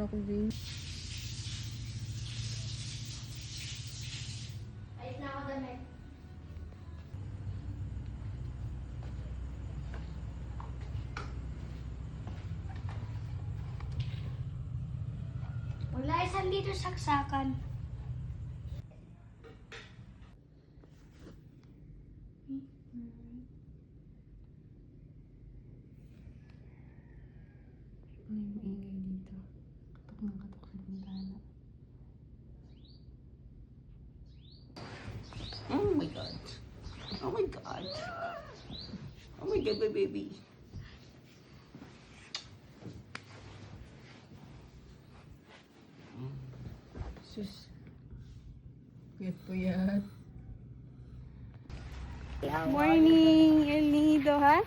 ako, Zane. Ayos na ako damit. Wala, 1 liter saksakan. Ano yung ingay dito? Katok ng katok sa bintana. Oh my god. Oh my god. Oh my god, my baby. Sus. Puyat-puyat. Morning, El Nido, ha?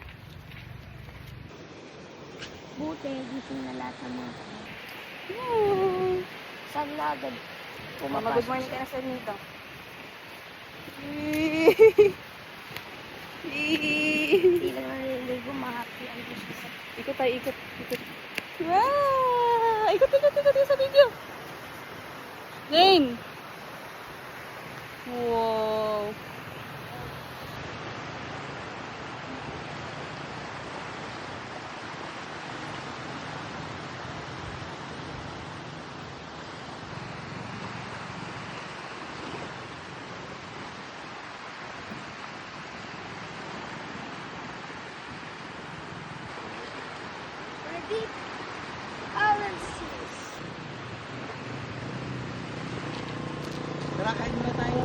Buti, gising na lahat ng mga Oh. saan na agad Mama, good morning ka na sa Nido. Hindi na naliligo, mahapdi ang gusto sa Ikot tayo, ikot. Wow! Ikot yung sa video. Zane! Wow! Ready? Balances. Tara, kain muna tayo.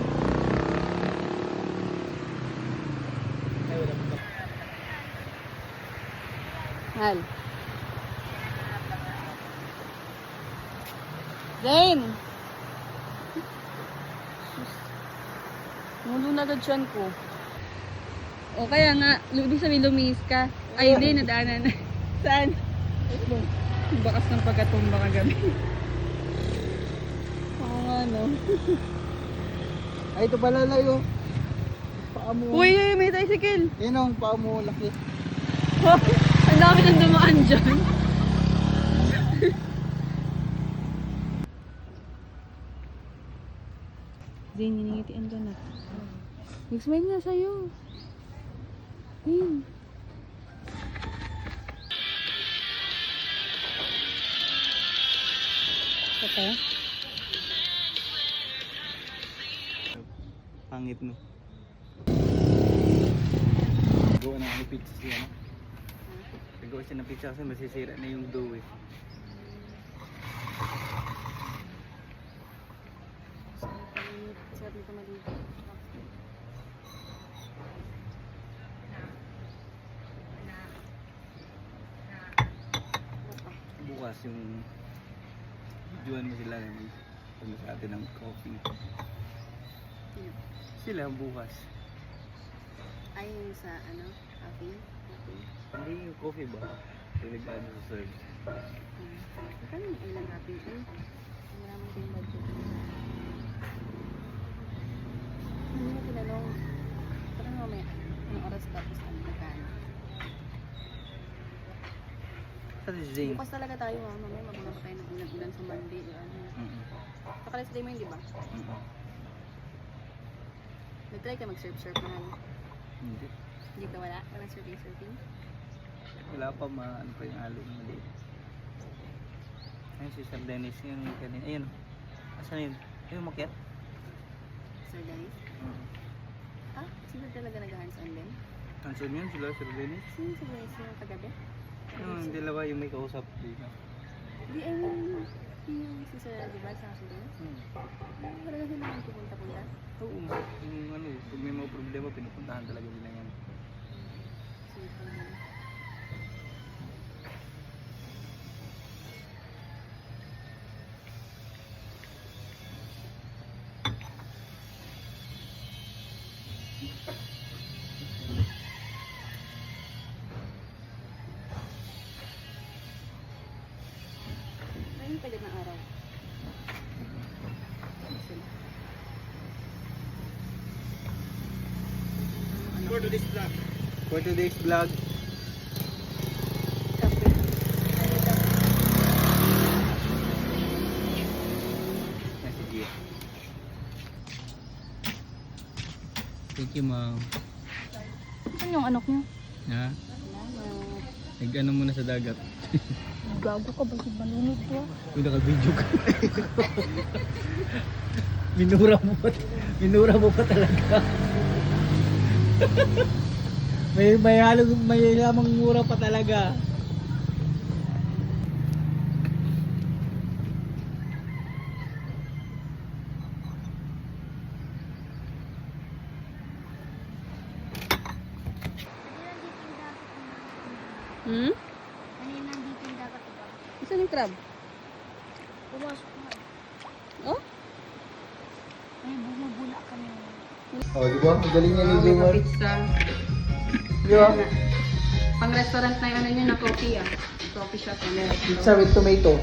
Ay, wala pa. Hal. Zane! Mulo na agad siyan ko. O kaya nga, ibig sabihin lumis ka. Ay, hindi, nadaanan na. Saan? Bakas ng pagkatumba kagabi. Oo nga, no? Ay, ito pala layo. Paa mo. Uy, may tricycle! Yan ang paa mo, laki. Ang dami nang dumaan dyan. Zane, niningitian ka na. Mag-smile na sa'yo. Zane. Ito? Pangit no. Gawa na ng pizza siya, no? Gawa siya ng pizza kasi masisira na yung dough eh. Sarap nito maligo. Bukas yung videoan mo sila ng ano sa atin ng coffee. Sila bukas. Ay, yung sa ano, coffee? Hindi yung coffee ba? Yung ano sa serve. Kano yung ilang coffee? Wala mo din budget. Hindi na tinanong. Parang mamaya, anong oras tapos ano nagkano? Sa Zane. Bukas talaga tayo ha, mamaya mababa tayo ng ulan sa Monday. Ano. Saka rest day mo yun, di ba? Nag-try ka mag-surf-surf na lang. Hindi. Hindi ka wala? Walang surfing-surfing? Wala pa ano pa yung alon mali. Ayun si Sir Dennis yung kanina. Ayun. Asan yun? Ayun makiat. Sir Dennis? Ah, sino talaga nag-hands on din? Hanson yun sila Sir Dennis. Sino si Dennis yung kagabi? Yung dalawa yung may kausap dito. Di, I mean, yung si Sir, di ba, sa si Dennis? Talaga sila yung pupunta-punta? Oo. Yung ano, pag may mga problema pinupuntahan talaga nila yan. Si Sir Dennis. Ayun pagod ng araw. For today's vlog, Kape. Thank you, ma'am. Saan yung anak niyo? Ha? Nag-ano muna sa dagat. Gago ka ba si malunod ko? Uy, naka-video ka. Minura mo pa talaga. may lamang mura pa talaga. Hmm? Kanina nandito yung dagat ba? Saan yung crab? Pumasok na. Oh? May bumubula kami. Oh, di ba? Ang galing niya ni May Jomar. pizza. Yeah. Pang restaurant na yung ano niya na coffee ah. Coffee shop. Pizza with tomato.